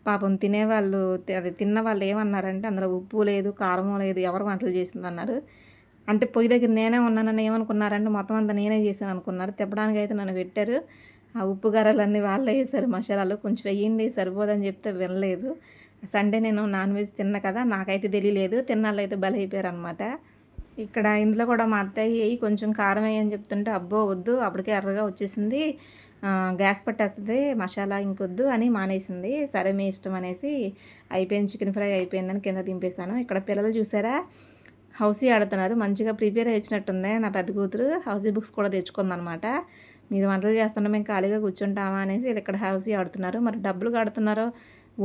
పాపం తినేవాళ్ళు, అది తిన్న వాళ్ళు ఏమన్నారంటే అందులో ఉప్పు లేదు కారం లేదు, ఎవరు వంటలు చేసిందన్నారు. అంటే పొయ్యి దగ్గర నేనే ఉన్నానని ఏమనుకున్నారంటే మొత్తం అంతా నేనే చేశాను అనుకున్నారు. తిప్పడానికి అయితే నన్ను పెట్టారు. ఆ ఉప్పు కారాలన్నీ వాళ్ళే వేసారు, మసాలాలు కొంచెం వేయండి సరిపోదని చెప్తే వినలేదు. సండే నేను నాన్ వెజ్ తిన్నా కదా, నాకైతే తెలియలేదు. తిన్నాళ్ళు అయితే బలైపోయారు అనమాట. ఇక్కడ ఇందులో కూడా మా అత్తయ్య కొంచెం కారం వేయని చెప్తుంటే అబ్బో వద్దు అప్పటికే ఎర్రగా వచ్చేసింది గ్యాస్ పట్టేస్తుంది మసాలా ఇంకొద్దు అని మానేసింది. సరే మీ ఇష్టం అనేసి అయిపోయింది, చికెన్ ఫ్రై అయిపోయిందని కింద దింపేశాను. ఇక్కడ పిల్లలు చూసారా హౌసీ ఆడుతున్నారు. మంచిగా ప్రిపేర్ అయ్యినట్టుంది నా పెద్ద కూతురు. హౌసీ బుక్స్ కూడా తెచ్చుకుందనమాట. మీరు వంటలు చేస్తుంటే మేము ఖాళీగా కూర్చుంటామా అనేసి ఇక్కడ హౌసీ ఆడుతున్నారు. మరి డబ్బులు ఆడుతున్నారో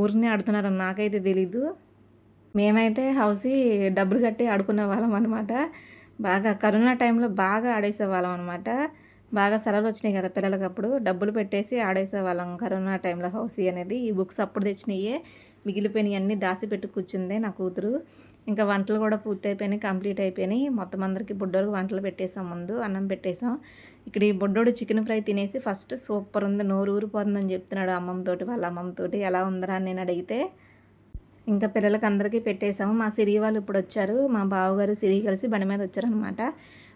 ఊరినే ఆడుతున్నారో నాకైతే తెలీదు. మేమైతే హౌసీ డబ్బులు కట్టి ఆడుకునే వాళ్ళం అనమాట. బాగా కరోనా టైంలో బాగా ఆడేసేవాళ్ళం అనమాట. బాగా సెలవులు వచ్చినాయి కదా పిల్లలకి, అప్పుడు డబ్బులు పెట్టేసి ఆడేసేవాళ్ళం కరోనా టైంలో హౌసీ అనేది. ఈ బుక్స్ అప్పుడు తెచ్చినాయే, మిగిలిపోయినాయి అన్నీ దాచిపెట్టి కూర్చుంది నా కూతురు. ఇంకా వంటలు కూడా పూర్తి అయిపోయినాయి, కంప్లీట్ అయిపోయినాయి. మొత్తం అందరికి బుడ్డోడికి వంటలు పెట్టేసాం, ముందు అన్నం పెట్టేసాం. ఇక్కడ ఈ బుడ్డోడు చికెన్ ఫ్రై తినేసి ఫస్ట్ సూపర్ ఉంది, నోరు ఊరిపోతుందని చెప్తున్నాడు అమ్మమ్మతోటి, వాళ్ళ అమ్మమ్మతోటి. ఎలా ఉందరా అని నేను అడిగితే ఇంకా పిల్లలకి అందరికీ పెట్టేసాము. మా సిరి వాళ్ళు ఇప్పుడు వచ్చారు, మా బావగారు సిరి కలిసి బండి మీద వచ్చారనమాట.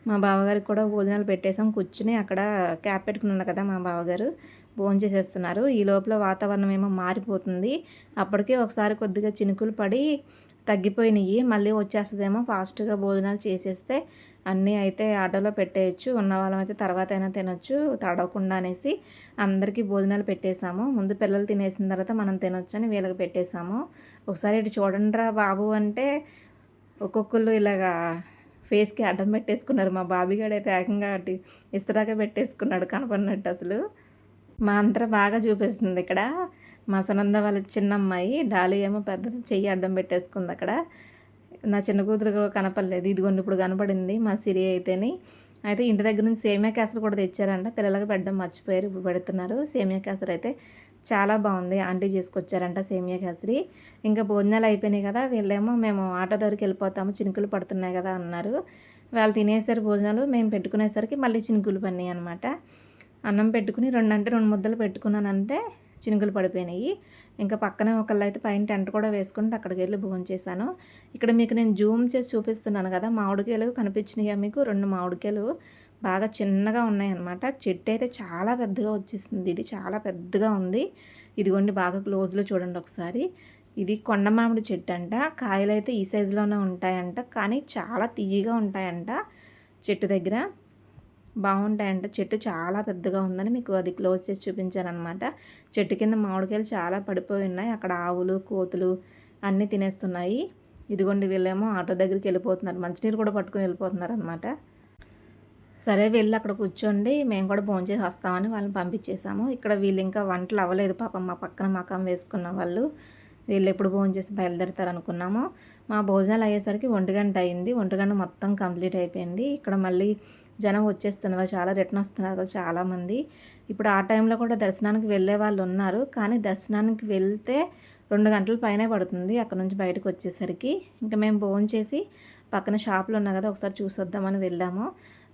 మా బావగారికి కూడా భోజనాలు పెట్టేసాం. కూర్చుని అక్కడ క్యాప్ పెట్టుకుని ఉన్నా కదా మా బావగారు భోజనం చేసేస్తున్నారు. ఈ లోపల వాతావరణం ఏమో మారిపోతుంది. అప్పటికే ఒకసారి కొద్దిగా చినుకులు పడి తగ్గిపోయినాయి, మళ్ళీ వచ్చేస్తుందేమో. ఫాస్ట్గా భోజనాలు చేసేస్తే అన్నీ అయితే ఆటోలో పెట్టేయచ్చు, ఉన్న వాళ్ళం అయితే తర్వాత అయినా తినొచ్చు తడవకుండా అనేసి అందరికీ భోజనాలు పెట్టేశాము. ముందు పిల్లలు తినేసిన తర్వాత మనం తినొచ్చు అని వీళ్ళకి పెట్టేశాము. ఒకసారి ఇటు చూడండిరా బాబు అంటే ఒక్కొక్కళ్ళు ఇలాగా ఫేస్కి అడ్డం పెట్టేసుకున్నారు. మా బాబీగాడు అయితే ఏకంగా అటు ఇస్తరాగా పెట్టేసుకున్నాడు కనపడినట్టు. అసలు మా అంతరా బాగా చూపిస్తుంది ఇక్కడ. మా సునంద వాళ్ళ చిన్న అమ్మాయి డాలీ ఏమో పెద్ద చెయ్యి అడ్డం పెట్టేసుకుంది అక్కడ. నా చిన్న కూతురు కూడా కనపడలేదు, ఇదిగోండి ఇప్పుడు కనపడింది మా సిరి అయితేని. అయితే ఇంటి దగ్గర నుంచి సేమియా కేసరి కూడా తెచ్చారంట, పిల్లలకి పెట్టడం మర్చిపోయారు, ఇప్పుడు పెడుతున్నారు. సేమియా కేసరి అయితే చాలా బాగుంది, ఆంటీ చేసుకొచ్చారంట సేమియా కేసరి. ఇంకా భోజనాలు అయిపోయినాయి కదా, వీళ్ళేమో మేము ఆటో దగ్గరికి వెళ్ళిపోతాము చినుకులు పడుతున్నాయి కదా అన్నారు. వాళ్ళు తినేసరి భోజనాలు మేము పెట్టుకునేసరికి మళ్ళీ చినుకులు పడినాయి అనమాట. అన్నం పెట్టుకుని 2 ముద్దలు పెట్టుకున్నాను అంతే, చినుకులు పడిపోయినాయి. ఇంకా పక్కనే ఒకళ్ళు అయితే పైన టెంట్ కూడా వేసుకుంటే అక్కడికి వెళ్ళి భోజనం చేశాను. ఇక్కడ మీకు నేను జూమ్ చేసి చూపిస్తున్నాను కదా, మామిడికాయలు కనిపించినాయి మీకు. 2 మామిడికాయలు బాగా చిన్నగా ఉన్నాయన్నమాట. చెట్టు అయితే చాలా పెద్దగా వచ్చేసింది, ఇది చాలా పెద్దగా ఉంది. ఇదిగోండి బాగా క్లోజ్లో చూడండి ఒకసారి. ఇది కొండ మామిడి చెట్టు అంట. కాయలు అయితే ఈ సైజులోనే ఉంటాయంట, కానీ చాలా తీయగా ఉంటాయంట. చెట్టు దగ్గర బాగుంటాయంట. చెట్టు చాలా పెద్దగా ఉందని మీకు అది క్లోజ్ చేసి చూపించాను అనమాట. చెట్టు కింద మామిడికాయలు చాలా పడిపోయి ఉన్నాయి. అక్కడ ఆవులు కోతులు అన్నీ తినేస్తున్నాయి. ఇదిగోండి వీళ్ళేమో ఆటో దగ్గరికి వెళ్ళిపోతున్నారు, మంచినీరు కూడా పట్టుకుని వెళ్ళిపోతున్నారు అనమాట. సరే వెళ్ళి అక్కడ కూర్చోండి, మేము కూడా భోంచేసి వస్తామని వాళ్ళని పంపించేసాము. ఇక్కడ వీళ్ళు ఇంకా వంటలు అవ్వలేదు పాపం, మా పక్కన మకం వేసుకున్న వాళ్ళు. వీళ్ళు ఎప్పుడు భోంచేసి బయలుదేరుతారు అనుకున్నాము. మా భోజనాలు అయ్యేసరికి 1 గంట అయింది. 1 గంట మొత్తం కంప్లీట్ అయిపోయింది. ఇక్కడ మళ్ళీ జనం వచ్చేస్తున్నారు, చాలా రిటర్న్ వస్తున్నారు చాలామంది. ఇప్పుడు ఆ టైంలో కూడా దర్శనానికి వెళ్ళే వాళ్ళు ఉన్నారు, కానీ దర్శనానికి వెళ్తే 2 గంటల పైనే పడుతుంది అక్కడ నుంచి బయటకు వచ్చేసరికి. ఇంకా మేము భోంచేసి పక్కన షాపులు ఉన్నాయి కదా, ఒకసారి చూసొద్దామని వెళ్ళాము.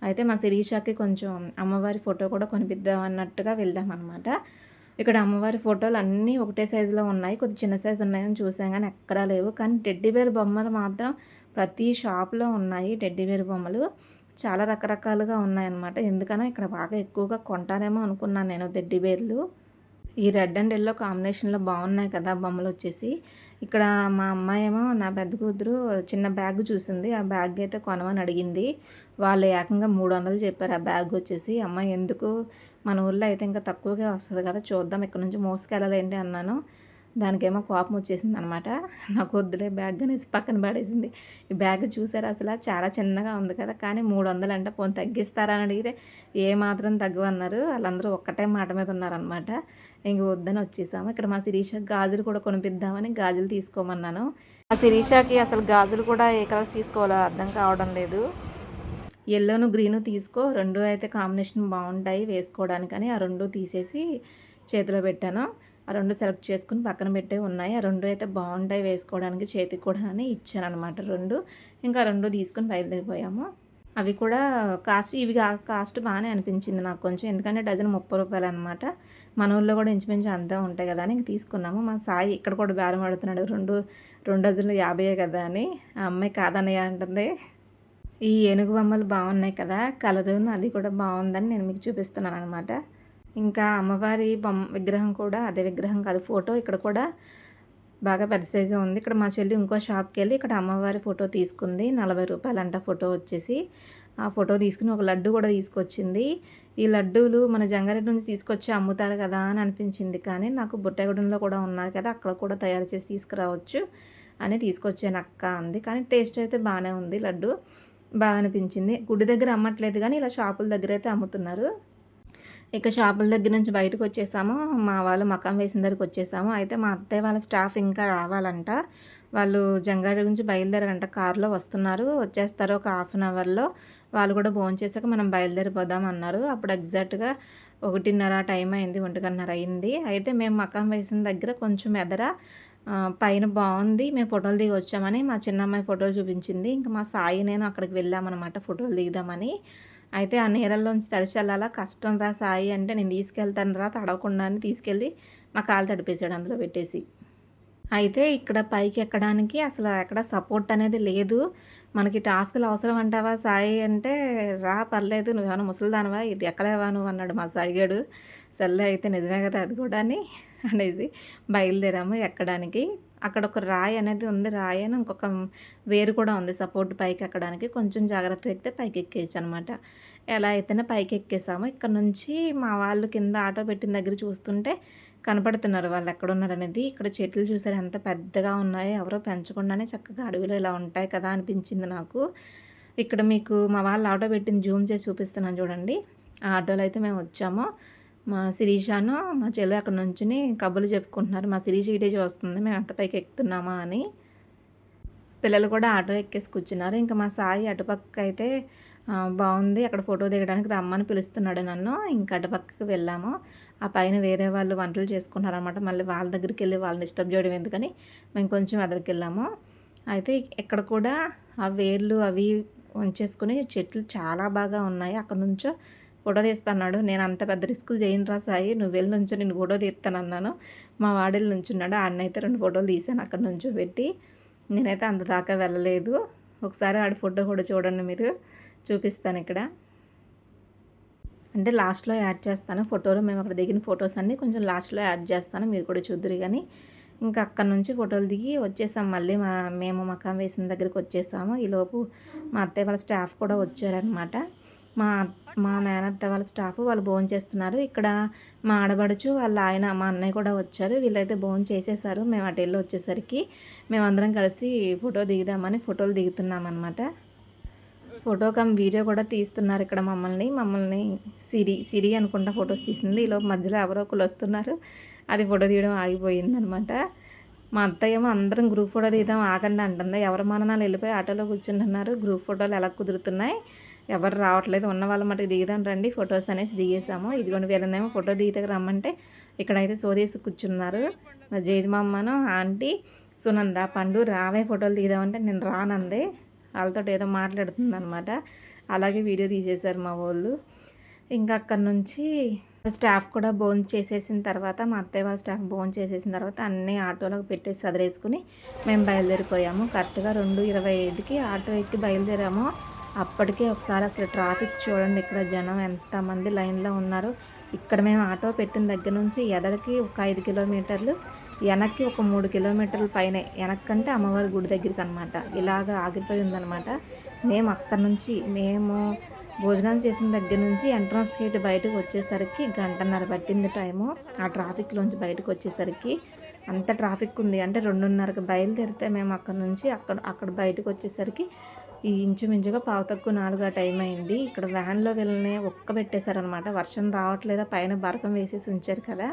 అయితే మా శిరీషాకి కొంచెం అమ్మవారి ఫోటో కూడా కొనిపిద్దాం అన్నట్టుగా వెళ్ళామన్నమాట. ఇక్కడ అమ్మవారి ఫోటోలు అన్నీ ఒకటే సైజులో ఉన్నాయి, కొద్ది చిన్న సైజు ఉన్నాయని చూసాం కానీ ఎక్కడా లేవు. కానీ టెడ్డీబేర్ బొమ్మలు మాత్రం ప్రతి షాప్లో ఉన్నాయి. టెడ్డీబేర్ బొమ్మలు చాలా రకరకాలుగా ఉన్నాయన్నమాట. ఎందుకనో ఇక్కడ బాగా ఎక్కువగా కొంటానేమో అనుకున్నాను నేను టెడ్డీబేర్లు. ఈ రెడ్ అండ్ ఎల్లో కాంబినేషన్లో బాగున్నాయి కదా బొమ్మలు వచ్చేసి. ఇక్కడ మా అమ్మాయి ఏమో నా పెద్ద కూతురు చిన్న బ్యాగ్ చూసింది, ఆ బ్యాగ్ అయితే కొనమని అడిగింది. వాళ్ళు ఏకంగా 300 చెప్పారు ఆ బ్యాగ్ వచ్చేసి. అమ్మాయి ఎందుకు, మన ఊళ్ళో అయితే ఇంకా తక్కువగా వస్తుంది కదా, చూద్దాం ఇక్కడ నుంచి మోసుకెళ్ళాలేంటి అన్నాను. దానికేమో కోపం వచ్చేసింది అనమాట. నాకు వద్దులే బ్యాగ్ అనేసి పక్కన పడేసింది. ఈ బ్యాగ్ చూసారు అసలు చాలా చిన్నగా ఉంది కదా, కానీ 300 అంట. పోనీ తగ్గిస్తారా అని అడిగితే ఏమాత్రం తగ్గవన్నారు. వాళ్ళందరూ ఒక్కటే మాట మీద ఉన్నారనమాట. ఇంక వద్దని వచ్చేసాము. ఇక్కడ మా శిరీష గాజులు కూడా కొనిపిద్దామని గాజులు తీసుకోమన్నాను. మా శిరీషకి అసలు గాజులు కూడా ఏ కలర్స్ తీసుకోవాలో అర్థం కావడం లేదు. ఎల్లోను గ్రీను తీసుకో, 2 అయితే కాంబినేషన్ బాగుంటాయి వేసుకోవడానికని ఆ 2 తీసేసి చేతిలో పెట్టాను. ఆ 2 సెలెక్ట్ చేసుకుని పక్కన పెట్టే ఉన్నాయి. ఆ 2 అయితే బాగుంటాయి వేసుకోవడానికి చేతికి కూడా అని ఇచ్చాను అనమాట 2. ఇంకా 2 తీసుకుని బయలుదేరిపోయాము. అవి కూడా ఇవి కాస్ట్ బాగానే అనిపించింది నాకు కొంచెం, ఎందుకంటే డజన్ 30 రూపాయలు అనమాట. మన ఊళ్ళో కూడా ఇంచుమించు అంతా ఉంటాయి కదా అని తీసుకున్నాము. మా సాయి ఇక్కడ కూడా బేరం ఆడుతున్నాడు, 2 డజన్లు 50 కదా అని. ఆ అమ్మాయి కాదన్నయ్య అంటుంది. ఈ ఏనుగు బొమ్మలు బాగున్నాయి కదా, కలరు అది కూడా బాగుందని నేను మీకు చూపిస్తున్నాను అనమాట. ఇంకా అమ్మవారి విగ్రహం కూడా, అదే విగ్రహం కాదు ఫోటో, ఇక్కడ కూడా బాగా పెద్ద సైజు ఉంది. ఇక్కడ మా చెల్లి ఇంకో షాప్కి వెళ్ళి ఇక్కడ అమ్మవారి ఫోటో తీసుకుంది. 40 రూపాయలు అంట ఫోటో వచ్చేసి. ఆ ఫోటో తీసుకుని ఒక లడ్డు కూడా తీసుకొచ్చింది. ఈ లడ్డూలు మన జంగారెడ్డి నుంచి తీసుకొచ్చి అమ్ముతారు కదా అని అనిపించింది. కానీ నాకు బుట్టగూడెంలో కూడా ఉన్నారు కదా, అక్కడ కూడా తయారు చేసి తీసుకురావచ్చు అని తీసుకొచ్చాను అక్క అంది. కానీ టేస్ట్ అయితే బాగానే ఉంది, లడ్డు బాగా అనిపించింది. గుడి దగ్గర అమ్మట్లేదు కానీ ఇలా షాపుల దగ్గర అయితే అమ్ముతున్నారు. ఇక షాపుల దగ్గర నుంచి బయటకు వచ్చేసాము. మా వాళ్ళు మకాం వేసిన దగ్గరికి వచ్చేసాము. అయితే మా అత్తయ్య వాళ్ళ స్టాఫ్ ఇంకా రావాలంట. వాళ్ళు జంగారెడ్డి నుంచి బయలుదేరారంట, కారులో వస్తున్నారు, వచ్చేస్తారు ఒక హాఫ్ అన్ అవర్లో. వాళ్ళు కూడా భోంచేసాక మనం బయలుదేరిపోదాం అన్నారు. అప్పుడు ఎగ్జాక్ట్గా 1:30 టైం అయింది, 1:30 అయింది. అయితే మేము మకాం వేసిన దగ్గర కొంచెం ఎదర పైన బాగుంది, మేము ఫోటోలు దిగి వచ్చామని మా చిన్నమ్మాయి ఫోటోలు చూపించింది. ఇంకా మా సాయి నేను అక్కడికి వెళ్ళామన్నమాట ఫోటోలు దిగుదామని. అయితే ఆ నీళ్ళల్లోంచి తడిచి వెళ్ళాలా, కష్టం రా సాయి అంటే, నేను తీసుకెళ్తాను రా తడవకుండా అని తీసుకెళ్ళి నా కాలు తడిపేశాడు అందులో పెట్టేసి. అయితే ఇక్కడ పైకి ఎక్కడానికి అసలు ఎక్కడ సపోర్ట్ అనేది లేదు. మనకి టాస్క్‌లు అవసరం అంటావా సాయి అంటే, రా పర్లేదు, నువ్వేమన్నా ముసలిదానివా ఇది ఎక్కలేవా నువ్వు అన్నాడు మా సాయిగాడు. సర్లే అయితే నిజమే కదా అది కూడా అని అనేసి బయలుదేరాము ఎక్కడానికి. అక్కడ ఒక రాయి అనేది ఉంది, రాయి అని ఇంకొక వేరు కూడా ఉంది సపోర్ట్ పైకి ఎక్కడానికి. కొంచెం జాగ్రత్తగా ఎక్కితే పైకి ఎక్కేయచ్చు అనమాట. ఎలా అయితేనే పైకి ఎక్కేసాము. ఇక్కడ నుంచి మా వాళ్ళు కింద ఆటో పెట్టిన దగ్గర చూస్తుంటే కనపడుతున్నారు వాళ్ళు ఎక్కడున్నారనేది. ఇక్కడ చెట్లు చూసారు ఎంత పెద్దగా ఉన్నాయో, ఎవరో పెంచకుండానే చక్కగా అడవిలో ఇలా ఉంటాయి కదా అనిపించింది నాకు. ఇక్కడ మీకు మా వాళ్ళు ఆటో పెట్టింది జూమ్ చేసి చూపిస్తున్నాను చూడండి. ఆ ఆటోలో అయితే మేము వచ్చాము. మా శిరీషాను మా చెల్లి అక్కడ నుంచుని కబుర్లు చెప్పుకుంటున్నారు. మా శిరీష ఇటే చూస్తుంది మేము ఎంత పైకి ఎక్కుతున్నామా అని. పిల్లలు కూడా ఆటో ఎక్కేసి కూర్చున్నారు. ఇంకా మా సాయి అటుపక్క అయితే బాగుంది, అక్కడ ఫోటో దిగడానికి రమ్మని పిలుస్తున్నాడు నన్ను. ఇంకా అటుపక్కకి వెళ్ళాము. ఆ పైన వేరే వాళ్ళు వంటలు చేసుకుంటారనమాట. మళ్ళీ వాళ్ళ దగ్గరికి వెళ్ళి వాళ్ళని డిస్టర్బ్ చేయడం ఎందుకని మేము కొంచెం ఎదరికి వెళ్ళాము. అయితే ఇక్కడ కూడా ఆ వేర్లు అవి ఉంచేసుకుని చెట్లు చాలా బాగా ఉన్నాయి. అక్కడ నుంచో ఫోటో తీస్తున్నాడు. నేను అంత పెద్ద రిస్కులు చేయనురా సాయి, నువ్వు వెళ్ళి నుంచో నేను ఫోటో తీస్తానన్నాను. మా వాడేళ్ళు నుంచున్నాడు, ఆడనైతే 2 ఫోటోలు తీసాను అక్కడ నుంచో పెట్టి. నేనైతే అంత దాకా వెళ్ళలేదు. ఒకసారి ఆడి ఫోటో కూడా చూడండి మీరు, చూపిస్తాను ఇక్కడ. అంటే లాస్ట్లో యాడ్ చేస్తాను ఫోటోలు, మేము అక్కడ దిగిన ఫొటోస్ అన్నీ కొంచెం లాస్ట్లో యాడ్ చేస్తాను, మీరు కూడా చూద్దురు. కానీ ఇంకా అక్కడ నుంచి ఫోటోలు దిగి వచ్చేసాం. మళ్ళీ మేము మకాం వేసిన దగ్గరికి వచ్చేసాము. ఈలోపు మా అత్తయ్య వాళ్ళ స్టాఫ్ కూడా వచ్చారనమాట. మా మా మేనత్త వాళ్ళ స్టాఫ్ వాళ్ళు భోజనం చేస్తున్నారు. ఇక్కడ మా ఆడబడుచు వాళ్ళ ఆయన మా అన్నయ్య కూడా వచ్చారు. వీళ్ళైతే భోజనం చేసేసారు. మేము అటు వెళ్ళి వచ్చేసరికి మేమందరం కలిసి ఫోటో దిగుదామని ఫోటోలు దిగుతున్నాం అనమాట. ఫోటో వీడియో కూడా తీస్తున్నారు ఇక్కడ మమ్మల్ని సిరి అనుకుంటా ఫొటోస్ తీసింది. ఈలోపు మధ్యలో ఎవరో ఒకరు వస్తున్నారు, అది ఫోటో తీయడం ఆగిపోయిందనమాట. మా అత్తయ్య ఏమో అందరం గ్రూప్ ఫోటో తీద్దాం ఆగండి అంటుంది. ఎవరి మననాలు వెళ్ళిపోయి ఆటోలో కూర్చుంటున్నారు. గ్రూప్ ఫోటోలు ఎలా కుదురుతున్నాయి, ఎవరు రావట్లేదు, ఉన్న వాళ్ళ మటుకు దిగుదాం రండి ఫొటోస్ అనేసి దిగేసాము. ఇదిగోండి వీళ్ళనేమో ఫోటో దిగితే రమ్మంటే ఇక్కడైతే సోదేసి కూర్చున్నారు. మా జయజమామ్మను ఆంటీ సునంద పండు రావే ఫోటోలు దిగుదామంటే నేను రానందే. వాళ్ళతో ఏదో మాట్లాడుతుంది అనమాట. అలాగే వీడియో తీసేశారు మా వాళ్ళు. ఇంకా అక్కడ నుంచి స్టాఫ్ కూడా భోజనం చేసేసిన తర్వాత, మా అత్తయ్య వాళ్ళ స్టాఫ్ భోజనం చేసేసిన తర్వాత అన్నీ ఆటోలోకి పెట్టేసి సదిరేసుకుని మేము బయలుదేరిపోయాము. కరెక్ట్గా 2:25కి ఆటో ఎక్కి బయలుదేరాము. అప్పటికే ఒకసారి అసలు ట్రాఫిక్ చూడండి, ఇక్కడ జనం ఎంతమంది లైన్లో ఉన్నారు. ఇక్కడ మేము ఆటో పెట్టిన దగ్గర నుంచి ఎదరికి ఒక 5 కిలోమీటర్లు, వెనక్కి ఒక 3 కిలోమీటర్ల పైనే, వెనక్కంటే అమ్మవారి గుడి దగ్గరికి అనమాట. ఇలాగ ఆగిపోయి ఉందనమాట. మేము అక్కడి నుంచి మేము భోజనాలు చేసిన దగ్గర నుంచి ఎంట్రన్స్ గేట్ బయటకు వచ్చేసరికి 1:30 పట్టింది టైము. ఆ ట్రాఫిక్లోంచి బయటకు వచ్చేసరికి అంత ట్రాఫిక్ ఉంది. అంటే 2:30కి బయలుదేరితే మేము అక్కడ నుంచి అక్కడ బయటకు వచ్చేసరికి ఈ ఇంచుమించుగా 3:15 టైం అయింది. ఇక్కడ వ్యాన్లో వెళ్ళనే పెట్టేశారనమాట. వర్షం రావట్లేదా, పైన బరకం వేసేసి ఉంచారు కదా,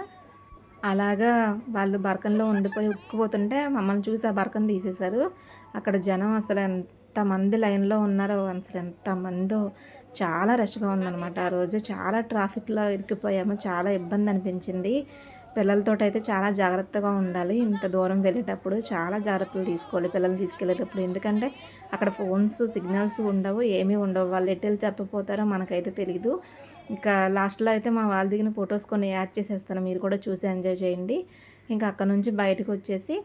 అలాగా వాళ్ళు బరకంలో ఉండిపోయి ఉక్కుపోతుంటే మమ్మల్ని చూసి ఆ బరకం తీసేశారు. అక్కడ జనం అసలు ఎంతమంది లైన్లో ఉన్నారో, అసలు ఎంతమందో, చాలా రష్గా ఉందన్నమాట. ఆ రోజు చాలా ట్రాఫిక్లో ఇరుక్కుపోయాము, చాలా ఇబ్బంది అనిపించింది. పిల్లలతో అయితే చాలా జాగ్రత్తగా ఉండాలి. ఇంత దూరం వెళ్ళేటప్పుడు చాలా జాగ్రత్తలు తీసుకోవాలి పిల్లల్ని తీసుకెళ్ళేటప్పుడు. ఎందుకంటే అక్కడ ఫోన్స్ సిగ్నల్స్ ఉండవు, ఏమీ ఉండవు. వాళ్ళు ఎటు వెళ్తే తప్పిపోతారో మనకైతే తెలీదు. ఇంకా లాస్ట్లో అయితే మా వాళ్ళు దిగిన ఫొటోస్ కొన్ని యాడ్ చేసేస్తాను, మీరు కూడా చూసి ఎంజాయ్ చేయండి. ఇంకా అక్కడ నుంచి బయటకు వచ్చేసి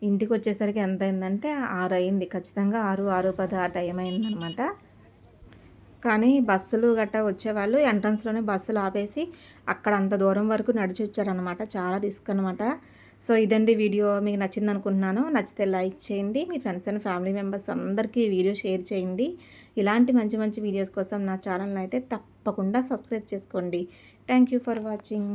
ఇంటికి వచ్చేసరికి ఎంత అయిందంటే 6 అయింది. ఖచ్చితంగా 6:10 ఆ టైం అయిందనమాట. కానీ బస్సులు గట్టా వచ్చేవాళ్ళు ఎంట్రన్స్లోనే బస్సులు ఆపేసి అక్కడ అంత దూరం వరకు నడిచి వచ్చారనమాట. చాలా రిస్క్ అనమాట. సో ఇదండి వీడియో. మీకు నచ్చింది అనుకుంటున్నాను. నచ్చితే లైక్ చేయండి. మీ ఫ్రెండ్స్ అండ్ ఫ్యామిలీ మెంబర్స్ అందరికీ ఈ వీడియో షేర్ చేయండి. ఇలాంటి మంచి మంచి వీడియోస్ కోసం నా ఛానల్ని అయితే తప్పకుండా సబ్స్క్రైబ్ చేసుకోండి. Thank you for watching.